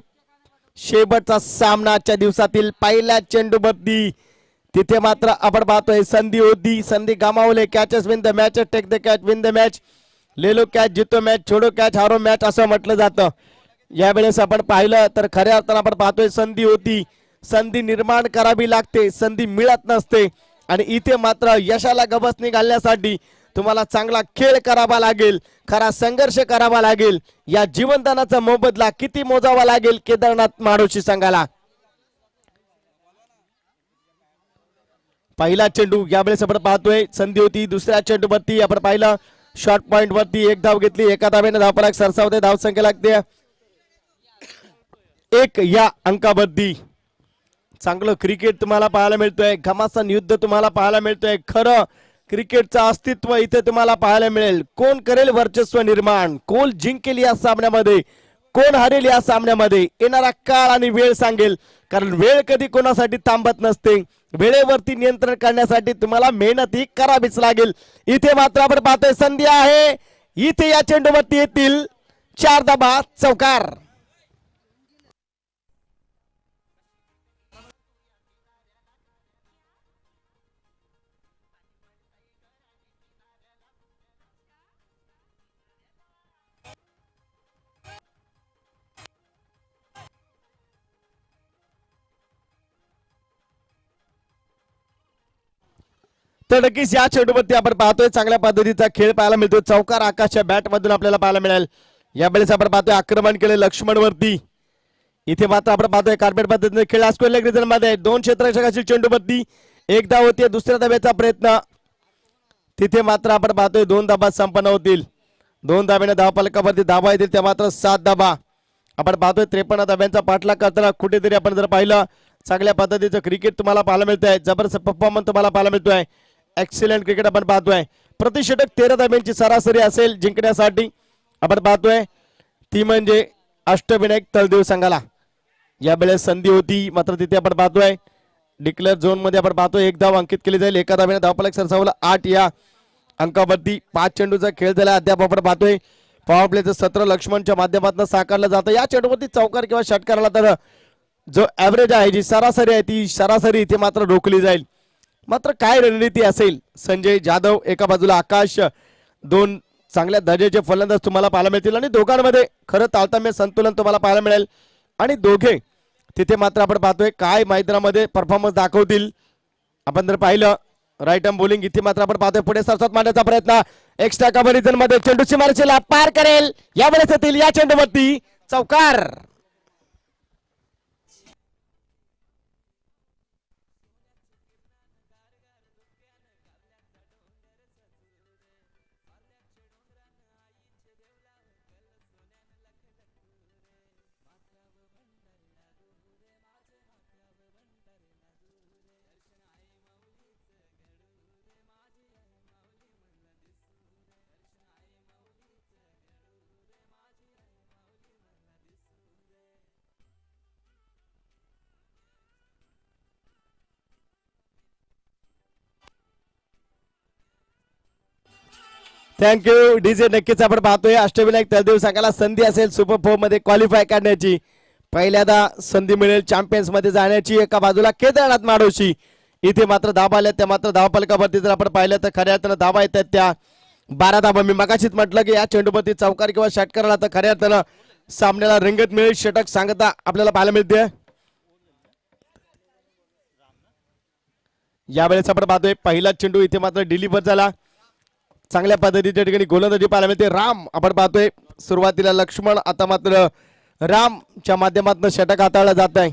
[SPEAKER 1] शेवटचा सामना आजच्या दिवसातील पहिल्या चेंडूवरती. तिथे मात्र आपण पाहतोय संधी होती, संधी गमावले. Catches win the match, take the catch win the match, ले लो कॅच जितो मॅच, छोडो कॅच हारो मॅच असं म्हटलं जातं. यावेळेस आपण पाहिलं तर खऱ्या अर्थानं आपण पाहतोय संधी होती, संधी निर्माण करावी लागते, संधी मिळत नसते. आणि इथे मात्र यशाला गवसणी घालण्यासाठी तुम्हाला चांगला खेळ करावा लागेल, खरा संघर्ष करावा लागेल. या जीवनदानाचा मोबदला किती मोजावा लागेल केदारनाथ माडोशी संघाला. पहिला चेंडू यावेळेस आपण पाहतोय संधी होती. दुसऱ्या चेंडूवरती आपण पाहिलं शॉर्ट पॉइंट वरती 1 धाव घेतली, एका धावेने धावफलक सरसावते, धावसंख्या लागते 1 या अंकावरती. चांगलं क्रिकेट तुम्हाला पाहायला मिळतोय, घमासान युद्ध तुम्हाला पाहायला मिळतोय. खरं क्रिकेटचं अस्तित्व इथे तुम्हाला पाहायला मिळेल. कोण करेल वर्चस्व निर्माण, कोण जिंकेल या सामन्यामध्ये, कोण हरेल या सामन्यामध्ये, येणारा काळ आणि वेळ सांगेल. कारण वेळ कधी कोणासाठी थांबत नसते. वेळेवरती नियंत्रण करण्यासाठी तुम्हाला मेहनत ही करावीच लागेल. इथे मात्र आपण पाहतोय संधी आहे. इथे या चेंडूवरती येतील 4 धाबा चौकार. तर नक्कीच या चेंडूवरती आपण पाहतोय चांगल्या पद्धतीचा खेळ पाहायला मिळतो. चौकार आकाशच्या बॅट मधून आपल्याला पाहायला मिळेल. यावेळेस आपण पाहतोय आक्रमण केले लक्ष्मण वरती. इथे मात्र आपण पाहतोय कार्पेट पद्धतीने खेळ असतो. लेग रिजन मध्ये 2 क्षेत्ररक्षकाची चेंडूवरती 1 धाव होती. दुसऱ्या धाब्याचा प्रयत्न तिथे मात्र आपण पाहतोय 2 धाबा संपन्न होतील. 2 धाब्याने धावफलकावरती धाबा येतील त्या मात्र 7 धाबा. आपण पाहतोय 53 धाब्यांचा पाठलाग करताना कुठेतरी आपण जर पाहिलं चांगल्या पद्धतीचं क्रिकेट तुम्हाला पाहायला मिळतंय. जबरदस्त परफॉर्मन्स तुम्हाला पाहायला मिळतोय. एक्सिलेंट क्रिकेट आपण पाहतोय. प्रतिषटक 13 धाब्यांची सरासरी असेल जिंकण्यासाठी. आपण पाहतोय ती म्हणजे अष्टविनायक तळदेव संघाला यावेळेस संधी होती. मात्र तिथे आपण पाहतोय डिक्लेअर झोन मध्ये आपण पाहतोय 1 धाव अंकित केली जाईल. एका धाब्याने धावफलक सरसावला 8 या अंकावरती. 5 चेंडूचा खेळ झाला. अद्याप आपण पाहतोय पॉवर प्लेचं सत्र लक्ष्मणच्या माध्यमातून साकारलं जातं. या चेंडूवरती चौकार किंवा षटकार आला तर जो ऍव्हरेज आहे जी सरासरी आहे ती सरासरी इथे मात्र रोखली जाईल. मात्र काय रणनीती असेल. संजय जाधव एका बाजूला, आकाश, 2 चांगल्या दर्जाचे फलंदाज तुम्हाला पाहायला मिळतील आणि दोघांमध्ये खरं ताळतम्य संतुलन तुम्हाला पाहायला मिळेल. आणि दोघे तिथे मात्र आपण पाहतोय काय मैदानामध्ये परफॉर्मन्स दाखवतील. आपण जर पाहिलं राईट आर्म बॉलिंग इथे मात्र आपण पाहतोय पुढे सरसात मारण्याचा प्रयत्न. एक्स्ट्रा कव्हर मध्ये चेंडू सीमारेषेला पार करेल. यावेळेस येतील या चेंडूवरती चौकार. Thank you DJ. नक्कीच आपण पाहतोय अष्टविनायक तळदेव संघाला संधी असेल सुपर 4 मध्ये क्वालिफाय करण्याची. पहिल्यांदा संधी मिळेल चॅम्पियन्स मध्ये जाण्याची. एका बाजूला केदारनाथ माडोशी इथे मात्र धाबा आल्या त्या मात्र धावफलकावरती जर आपण पाहिलं तर खऱ्या अर्थानं धाबा येतात त्या 12 धाबा. मी मगाशीच म्हटलं की या चेंडूवरती चौकार किंवा षटकार आला तर खऱ्या अर्थानं सामन्याला रंगत मिळेल. षटक सांगता आपल्याला पाहायला मिळते. यावेळेस आपण पाहतोय पहिला चेंडू इथे मात्र डिलिव्हर झाला. चांगल्या पद्धतीच्या ठिकाणी गोलंदाजी पाहायला मिळते. राम आपण पाहतोय सुरुवातीला लक्ष्मण, आता मात्र रामच्या माध्यमातून षटक हाताळलं जात आहे.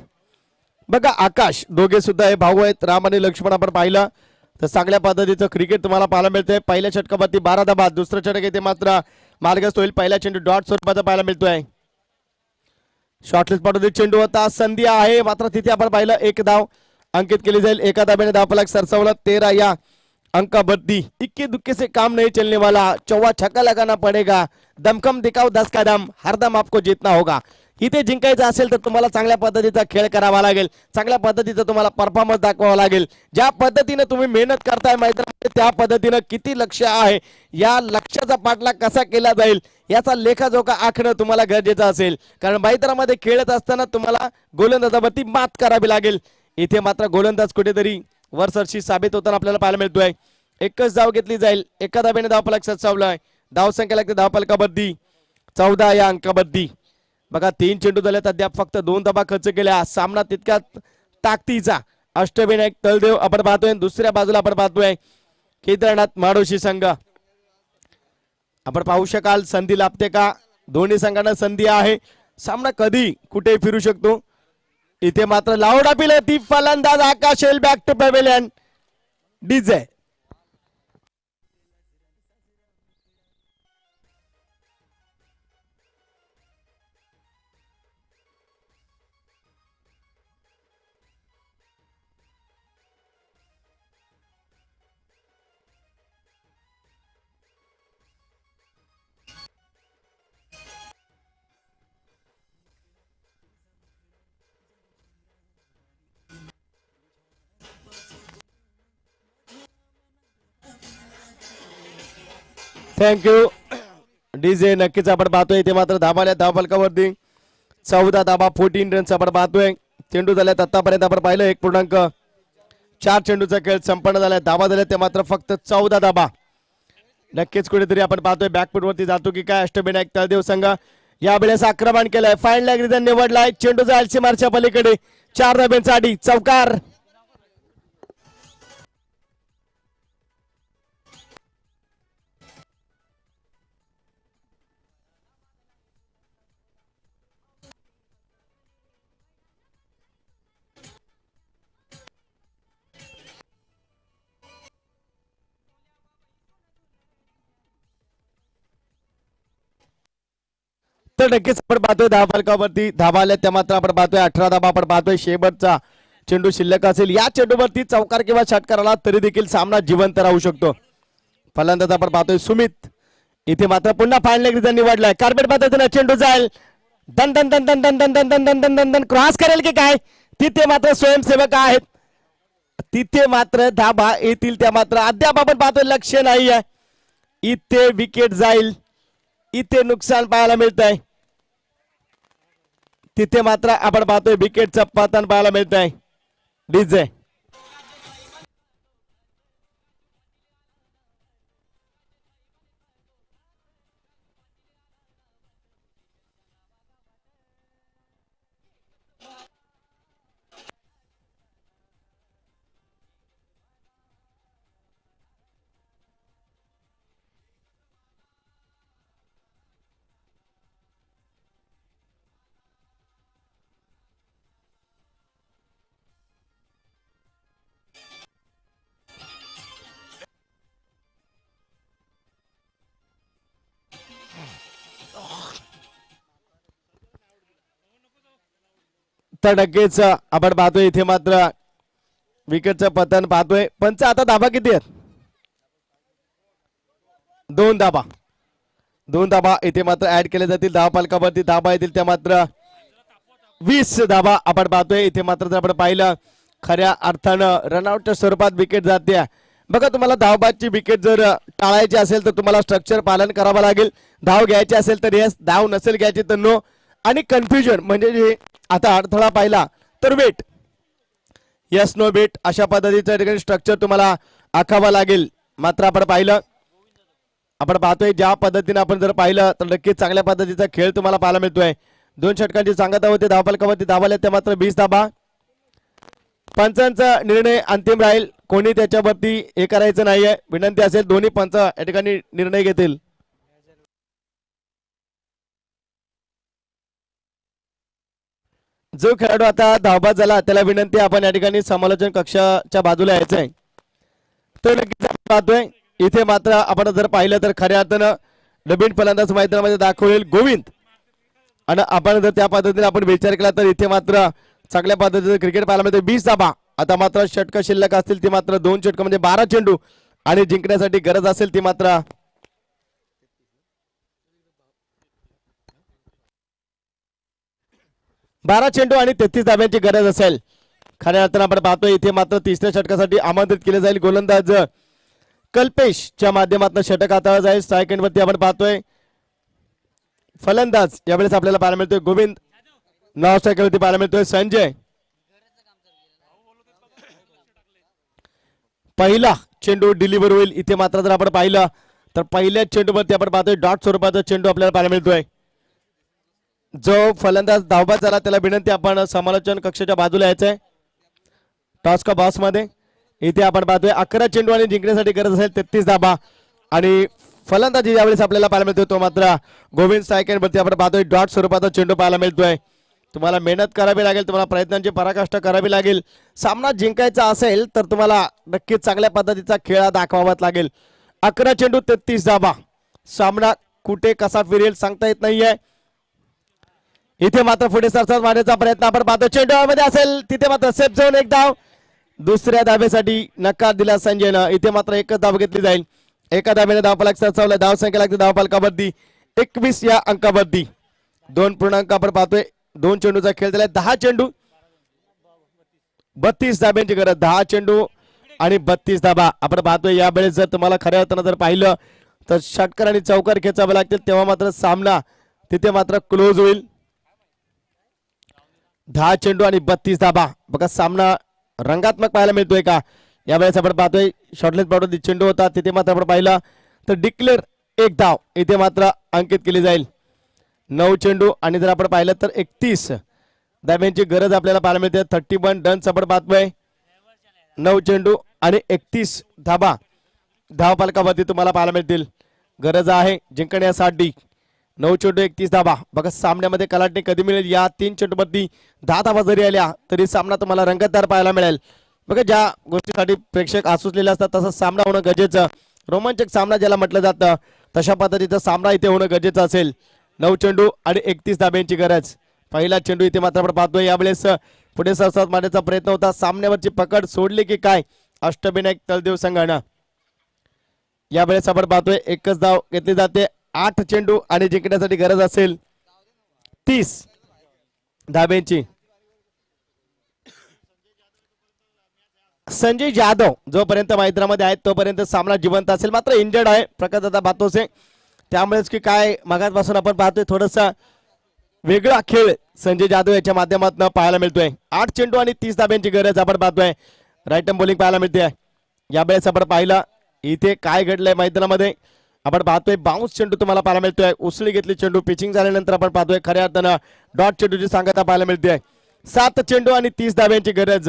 [SPEAKER 1] बघा आकाश दोघे सुद्धा हे भाऊ आहेत. राम आणि लक्ष्मण आपण पाहिलं तर चांगल्या पद्धतीचं क्रिकेट तुम्हाला पाहायला मिळतंय. पहिल्या षटकावरती 12 धाबा. दुसरं षटक येथे मात्र मार्गस्थ होईल. पहिला चेंडू डॉट स्वरूपाचा पाहायला मिळतोय. शॉर्टलिस्ट पद्धतीत चेंडू होता. संधी आहे मात्र तिथे आपण पाहिलं 1 धाव अंकित केली जाईल. एका धाब्याने धावफलक सरसावला 13 या अंका बत्ती. इक्के दुक्के से काम नहीं चलने वाला. चौवा छक्का लगाना पडेगा. दमखम दिखाओ 10 का दम. हरदम आपको जीतना होगा. इथे जिंकायचं असेल तर तुम्हाला चांगल्या पद्धतीचा खेळ करावा लागेल. चांगल्या पद्धतीचा तुम्हाला परफॉर्मन्स दाखवावा लागेल. ज्या पद्धतीने तुम्ही मेहनत करताय मैदानामध्ये त्या पद्धतीनं किती लक्ष आहे या लक्ष्याचा पाठलाग कसा केला जाईल याचा लेखाजोखा आखणं तुम्हाला गरजेचं असेल. कारण मैदानामध्ये खेळत असताना तुम्हाला गोलंदाजावरती मात करावी लागेल. इथे मात्र गोलंदाज कुठेतरी वरसरशी साबित होताना आपल्याला पाहायला मिळतोय. एकच धाव घेतली जाईल. एका धाब्याने धावफलक सरसावलाय. धाव संख्या लागते धावफलकावरती 14 या अंकावरती. बघा 3 चेंडू झालेत. अद्याप फक्त 2 धाबा खर्च केल्या. सामना तितक्या ताकदीचा अष्टविनायक तळदेव आपण पाहतोय. दुसऱ्या बाजूला आपण पाहतोय केदारनाथ माडोशी संघ. आपण पाहू शकाल संधी लाभते का. दोन्ही संघांना संधी आहे. सामना कधी कुठे फिरू शकतो. इथे मात्र लावडा पिले ती फलंदाज आकाश येईल back to pavilion. DJ thank you DJ. नक्कीच आपण पाहतोय इथे मात्र धाबाल्या धावफलकावरती 14 धाबा 14 रन्स आपण पाहतोय. चेंडू झाल्यात आतापर्यंत आपण पाहिलं 1.4 चेंडूचा खेळ संपन्न झालाय. धाबा झाल्या ते मात्र फक्त 14 धाबा. नक्कीच कुठेतरी आपण पाहतोय बॅकफूट वरती जातो की काय अष्टविनायक तळदेव संघ यावेळेस आक्रमण केलंय. फाईन लॅग रिझन निवडलाय. चेंडूचा एलसी मारच्या पलीकडे 4 धाब्यांचा आडी चौकार. तर नक्कीच आपण पाहतोय धावा फलकावरती धाबा आल्या त्या मात्र आपण पाहतोय 18 धाबा आपण पाहतोय. शेवटचा चेंडू शिल्लक असेल. या चेंडूवरती चौकार किंवा षटकार आला तरी देखील सामना जिवंत राहू शकतो. फलंदाज आपण पाहतोय सुमित. इथे मात्र पुन्हा फाईन रिझन निवडलाय. कार्पेट पद्धतीने चेंडू जाईल. दन दन दन दन दन दन दन दन दन दन दन दन क्रॉस करेल की काय. तिथे मात्र स्वयंसेवक आहेत. तिथे मात्र धाबा येतील त्या मात्र अद्याप आपण पाहतोय लक्ष नाही आहे. इथे विकेट जाईल. इथे नुकसान पाहायला मिळत आहे. तिथे मात्र आपण पाहतोय विकेटचं पतन पाहायला मिळत आहे. डीजे तर नक्कीच आपण पाहतोय इथे मात्र विकेटचं पतन पाहतोय. पंच आता धाबा किती आहेत. 2 धाबा. 2 धाबा इथे मात्र ऍड केले जातील. धावा पालकावरती धाबा येतील त्या मात्र 20 धाबा आपण पाहतोय. इथे मात्र जर आपण पाहिलं खऱ्या अर्थानं रनआउटच्या स्वरूपात विकेट जाते. बघा तुम्हाला धावबादची विकेट जर टाळायची असेल तर तुम्हाला स्ट्रक्चर पालन करावं लागेल. धाव घ्यायची असेल तर येस, धाव नसेल घ्यायची तर नो. आणि कन्फ्युजन म्हणजे जे आता अडथळा पाहिला तर वेट यस नो वेट अशा पद्धतीचं ठिकाणी स्ट्रक्चर तुम्हाला आखावं लागेल. मात्र आपण पाहिलं आपण पाहतोय ज्या पद्धतीने आपण जर पाहिलं तर नक्कीच चांगल्या पद्धतीचा खेळ तुम्हाला पाहायला मिळतोय. 2 षटकांची सांगता होती धावफलकावरती धावाले त्या मात्र 20 धाबा. पंचांचा निर्णय अंतिम राहील. कोणी त्याच्यावरती हे करायचं नाहीये. विनंती असेल दोन्ही पंच या ठिकाणी निर्णय घेतील. जो खेळाडू आता धावबाद झाला त्याला विनंती आपण या ठिकाणी समालोचन कक्षाच्या बाजूला यायचंय. तर नक्कीच पाहतोय इथे मात्र आपण जर पाहिलं तर खऱ्या अर्थानं नवीन फलंदाज मैदानामध्ये दाखवेल गोविंद. आणि आपण जर त्या पद्धतीने आपण विचार केला तर इथे मात्र चांगल्या पद्धतीचं क्रिकेट पाहायला मिळते. 20 धाबा. आता मात्र षटक शिल्लक असतील ती मात्र 2 षटक म्हणजे 12 चेंडू आणि जिंकण्यासाठी गरज असेल ती मात्र 12 चेंडू आणि 33 धाब्यांची गरज असेल. खऱ्या अर्थानं आपण पाहतोय इथे मात्र तिसऱ्या षटकासाठी आमंत्रित केले जाईल गोलंदाज कल्पेशच्या माध्यमातून षटक हाताळलं जाईल. स्ट्राईक एंडवरती आपण पाहतोय फलंदाज यावेळेस आपल्याला पाहायला मिळतोय गोविंद. नॉन स्ट्राईकवरती पाहायला मिळतोय संजय. पहिला चेंडू डिलिव्हर होईल. इथे मात्र जर आपण पाहिलं तर पहिल्या चेंडूवरती आपण पाहतोय डॉट स्वरूपाचा चेंडू आपल्याला पाहायला मिळतोय. जो फलंदाज धावबाद झाला त्याला विनंती आपण समालोचन कक्षाच्या बाजूला यायचंय. टॉस का बॉस मध्ये इथे आपण पाहतोय 11 चेंडू आणि जिंकण्यासाठी गरज असेल 33 धाबा. आणि फलंदाजी यावेळेस आपल्याला पाहायला मिळतोय तो मात्र गोविंद सायकलवरती आपण पाहतोय डॉट स्वरूपाचा चेंडू पाहायला मिळतोय. तुम्हाला मेहनत करावी लागेल. तुम्हाला प्रयत्नांची पराकाष्ठा करावी लागेल. सामना जिंकायचा असेल तर तुम्हाला नक्कीच चांगल्या पद्धतीचा खेळ दाखवावाच लागेल. 11 चेंडू 33 धाबा. सामना कुठे कसा फिरेल सांगता येत नाहीये. इथे मात्र पुढे सरसाट मारण्याचा प्रयत्न आपण पाहतो. चेंडू मध्ये असेल तिथे मात्र सेफ झोन. एक धाव. दुसऱ्या धाब्यासाठी नकार दिला संजयनं. इथे मात्र एकच धाव घेतली जाईल. एका धाब्याने धावफलक सरसावला. धाव संख्या लागते धावफलकावरती 21 या अंकावरती. 2 पूर्णांक आपण पाहतोय. 2 चेंडूचा खेळ झालाय. 10 चेंडू 32 धाब्यांची गरज. 10 चेंडू आणि 32 धाबा आपण पाहतोय. यावेळेस जर तुम्हाला खऱ्या अर्थानं जर पाहिलं तर षटकार आणि चौकार खेचावे लागतील तेव्हा मात्र सामना तिथे मात्र क्लोज होईल. 10 चेंडू आणि 32 धाबा. बघा सामना रंगात्मक पाहायला मिळतोय का. यावेळेस आपण पाहतोय शॉर्टलेस बॉर्डर चेंडू होता तिथे मात्र आपण पाहिला तर डिक्लेअर एक धाव इथे मात्र अंकित केली जाईल. 9 चेंडू आणि जर आपण पाहिलं तर 31 धाब्यांची गरज आपल्याला पाहायला मिळते. 31 रन्स आपण पाहतोय. 9 चेंडू आणि 31 धाबा धाव फलकावरती तुम्हाला पाहायला मिळतील. गरज आहे जिंकण्यासाठी. 9 चेंडू 31 धाबा. बघा सामन्यामध्ये कलाटणी कधी मिळेल. या 3 चेंडूवरती 10 धाबा जरी आल्या तरी सामना तुम्हाला रंगतदार पाहायला मिळेल. बघा ज्या गोष्टीसाठी प्रेक्षक आसुसलेले असतात तसा सामना होणं गरजेचं. रोमांचक सामना ज्याला म्हटलं जातं तशा पद्धतीचा सामना इथे होणं गरजेचं असेल. 9 चेंडू आणि 31 धाब्यांची गरज. पहिला चेंडू इथे मात्र आपण पाहतोय. यावेळेस पुढे सरसात मारण्याचा प्रयत्न होता. सामन्यावरची पकड सोडली की काय अष्टविनायक तळदेव संघानं. यावेळेस आपण पाहतोय एकच धाव घेतली जाते. 8 चेंडू आणि जिंकण्यासाठी गरज असेल 30 धाब्यांची. संजय जाधव जोपर्यंत मैदानामध्ये आहेत तोपर्यंत सामना जिवंत असेल. मात्र इंजर्ड आहे प्रकाशदादा बातोसे त्यामुळेच की काय मगापासून आपण पाहतोय थोडासा वेगळा खेळ संजय जाधव याच्या माध्यमातून पाहायला मिळतोय. 8 चेंडू आणि 30 धाब्यांची गरज आपण पाहतोय. राईट हँड बॉलिंग पाहायला मिळते. यावेळेस आपण पाहिलं इथे काय घडलंय मैदानामध्ये. आपण पाहतोय बाउन्स चेंडू तुम्हाला पाहायला मिळतोय. उसळी घेतली चेंडू पिचिंग झाल्यानंतर आपण पाहतोय खऱ्या अर्थानं डॉट चेंडूची सांगता पाहायला मिळते. 7 चेंडू आणि 30 धाब्यांची गरज.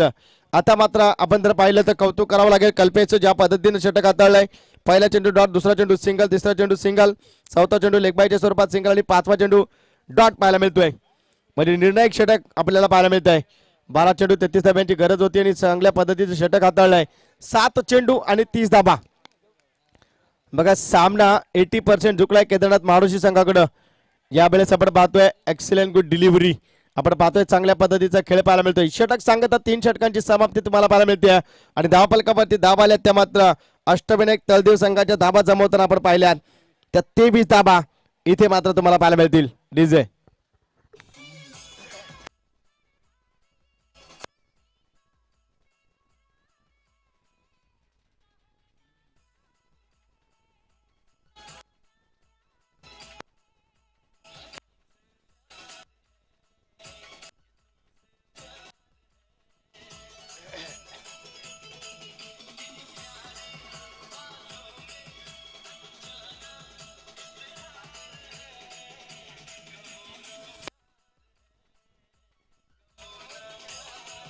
[SPEAKER 1] आता मात्र आपण जर पाहिलं तर कौतुक करावं लागेल कल्पेशचं ज्या पद्धतीने षटक हाताळलंय. पहिला चेंडू डॉट, दुसरा चेंडू सिंगल, तिसरा चेंडू सिंगल, चौथा चेंडू लेगबायच्या स्वरूपात सिंगल आणि 5वा चेंडू डॉट पाहायला मिळतोय. म्हणजे निर्णायक षटक आपल्याला पाहायला मिळत आहे. 12 चेंडू 33 धाब्यांची गरज होती आणि चांगल्या पद्धतीचं षटक हाताळलंय. 7 चेंडू आणि 30 धाबा. बघा सामना 80% झुकलाय केदारनाथ माडोशी संघाकडं. यावेळेस आपण पाहतोय एक्सिलेंट गुड डिलिव्हरी. आपण पाहतोय चांगल्या पद्धतीचा खेळ पाहायला मिळतोय. षटक सांगता 3 षटकांची समाप्ती तुम्हाला पाहायला मिळते आणि धावफलकावरती धाबा आल्या त्या मात्र अष्टविनायक तळदेव संघाच्या धाबा जमवताना आपण पाहिल्यात त्या 23 धाबा इथे मात्र तुम्हाला पाहायला मिळतील. DJ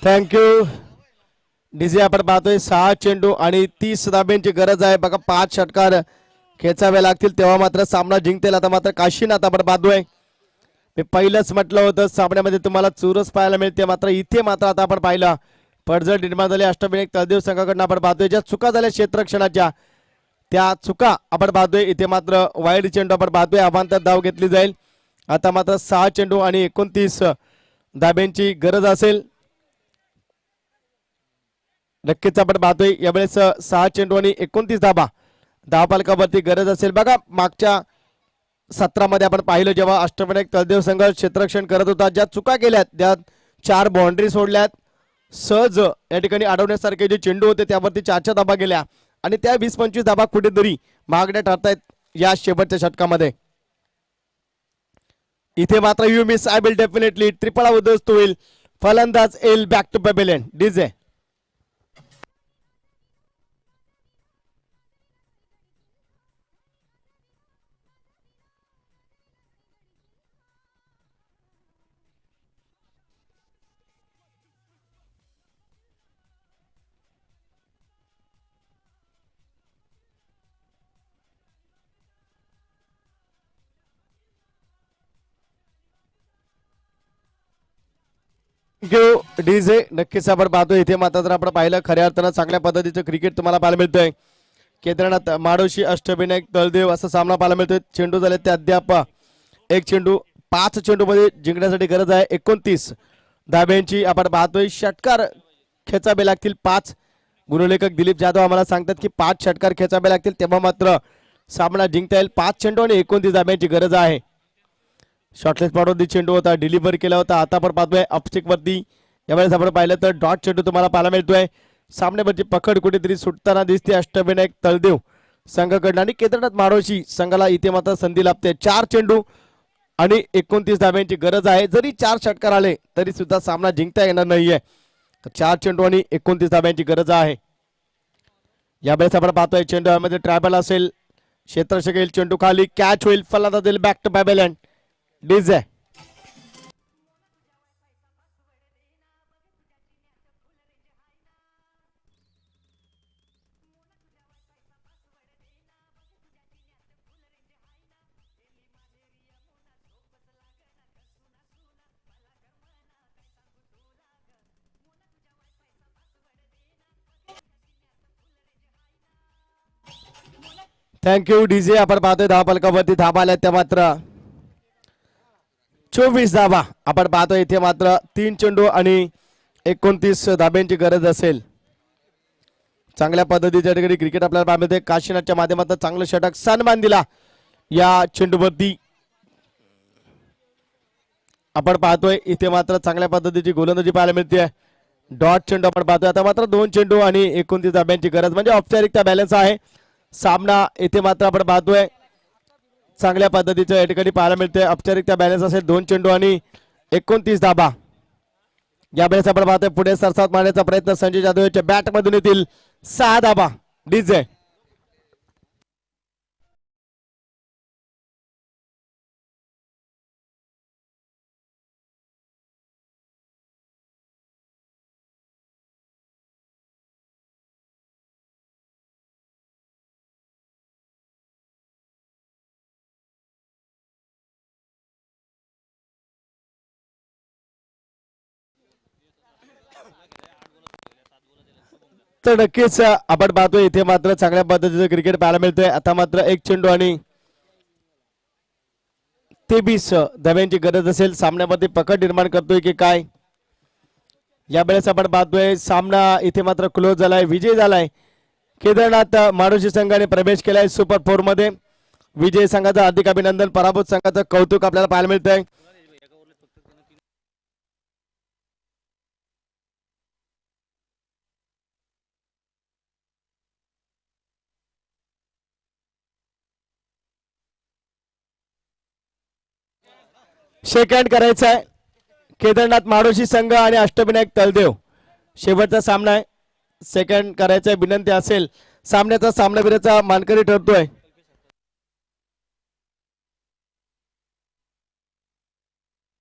[SPEAKER 1] thank you. डीजे आपण पाहतोय 6 चेंडू आणि 30 धाब्यांची गरज आहे. बघा 5 षटकार खेचावे लागतील तेव्हा मात्र सामना जिंकतील. आता मात्र काशीनाथ आपण पाहतोय. मी पहिलंच म्हटलं होतं सामन्यामध्ये तुम्हाला चुरस पाहायला मिळते. मात्र इथे मात्र आता आपण पाहिलं पडझड निर्माण झाली अष्टविनायक तळदेव संघाकडून. आपण पाहतोय ज्या चुका झाल्या क्षेत्ररक्षणाच्या त्या चुका आपण पाहतोय. इथे मात्र वाईड चेंडू आपण पाहतोय अभांतर धाव घेतली जाईल. आता मात्र 6 चेंडू आणि 29 धाब्यांची गरज असेल. नक्कीच आपण पाहतोय यावेळेस 6 चेंडू आणि 29 धाबा धावफलकावरती गरज असेल. बघा मागच्या सत्रामध्ये आपण पाहिलं जेव्हा अष्टविनायक तळदेव संघ क्षेत्ररक्षण करत होता ज्या चुका केल्यात त्या 4 बाउंड्री सोडल्यात. सहज या ठिकाणी अडवण्यासारखे जे चेंडू होते त्यावरती 4 धाबा गेल्या आणि त्या 20-25 धाबा कुठेतरी मागण्या ठरतायत या शेवटच्या षटकामध्ये. इथे मात्र you miss I will definitely त्रिफळा उद्ध्वस्त होईल. फलंदाज एल back to pavilion. DJ DJ. नक्कीच आपण पाहतो इथे मात्र जर आपण पाहिलं खऱ्या अर्थानं चांगल्या पद्धतीचं क्रिकेट तुम्हाला पाहायला मिळतंय. केदारनाथ माडोशी अष्टविनायक तळदेव असा सामना पाहायला मिळतोय. चेंडू झाले ते अद्याप 1 चेंडू. 5 चेंडू मध्ये जिंकण्यासाठी गरज आहे 29 धाब्यांची. आपण पाहतोय षटकार खेचावे लागतील 5. गुणलेखक दिलीप जाधव आम्हाला सांगतात की 5 षटकार खेचावे लागतील तेव्हा मात्र सामना जिंकता येईल. 5 चेंडू आणि 29 धाब्यांची गरज आहे. शॉर्टलेस पॉटवरती चेंडू होता डिलिव्हर केला होता. आता आपण पाहतोय अपस्टिक वरती यावेळेस आपण पाहिलं तर डॉट चेंडू तुम्हाला पाहायला मिळतोय. सामन्यावरची पकड कुठेतरी सुटताना दिसते अष्टविनायक तळदेव संघाकडनं आणि केदारनाथ माडोशी संघाला इथे मात्र संधी लाभते. 4 चेंडू आणि 29 धाब्यांची गरज आहे. जरी 4 षटकार आले तरी सुद्धा सामना जिंकता येणार नाहीये. 4 चेंडू आणि 29 धाब्यांची गरज आहे. यावेळेस आपण पाहतोय चेंडू यामध्ये ट्रॅव्हल असेल, क्षेत्ररक्षक येईल, चेंडू खाली कॅच होईल, फलंदाज देईल back to pavilion DJ. Thank you DJ. आपण पाहतोय धावा फलकावरती धाबा आल्या त्या मात्र 24 धाबा. आपण पाहतोय इथे मात्र 3 चेंडू आणि 29 धाब्यांची गरज असेल. चांगल्या पद्धतीच्या ठिकाणी क्रिकेट आपल्याला पाहायला मिळते. काशीनाथच्या माध्यमातून चांगलं षटक सन्मान दिला या चेंडूवरती. आपण पाहतोय इथे मात्र चांगल्या पद्धतीची गोलंदाजी पाहायला मिळते. डॉट चेंडू आपण पाहतोय. आता मात्र 2 चेंडू आणि 29 धाब्यांची गरज म्हणजे औपचारिकता बॅलन्स आहे. सामना इथे मात्र आपण पाहतोय चांगल्या पद्धतीचं या ठिकाणी पाहायला मिळते. औपचारिकता बॅलन्स असेल. 2 चेंडू आणि 29 धाबा. यावेळेस आपण पाहतोय पुढे सरसात मारण्याचा प्रयत्न संजय जाधव यांच्या बॅट मधून येतील 6 धाबा डीजे. तर नक्कीच आपण पाहतोय इथे मात्र चांगल्या पद्धतीचं क्रिकेट पाहायला मिळतंय. आता मात्र 1 चेंडू आणि 23 धाब्यांची गरज असेल. सामन्यामध्ये पकड निर्माण करतोय की काय. यावेळेस आपण पाहतोय सामना इथे मात्र क्लोज झालाय, विजय झालाय. केदारनाथ माडोशी संघाने प्रवेश केलाय सुपर 4 मध्ये. विजय संघाचं हार्दिक अभिनंदन, पराभूत संघाचं कौतुक आपल्याला पाहायला मिळतंय. शेकहँड करायचा आहे. केदारनाथ माडोशी संघ आणि अष्टविनायक तलदेव शेवटचा सामना आहे. सेकंड करायचा विनंती असेल. सामन्याचा सामनावीराचा मानकरी ठरतोय.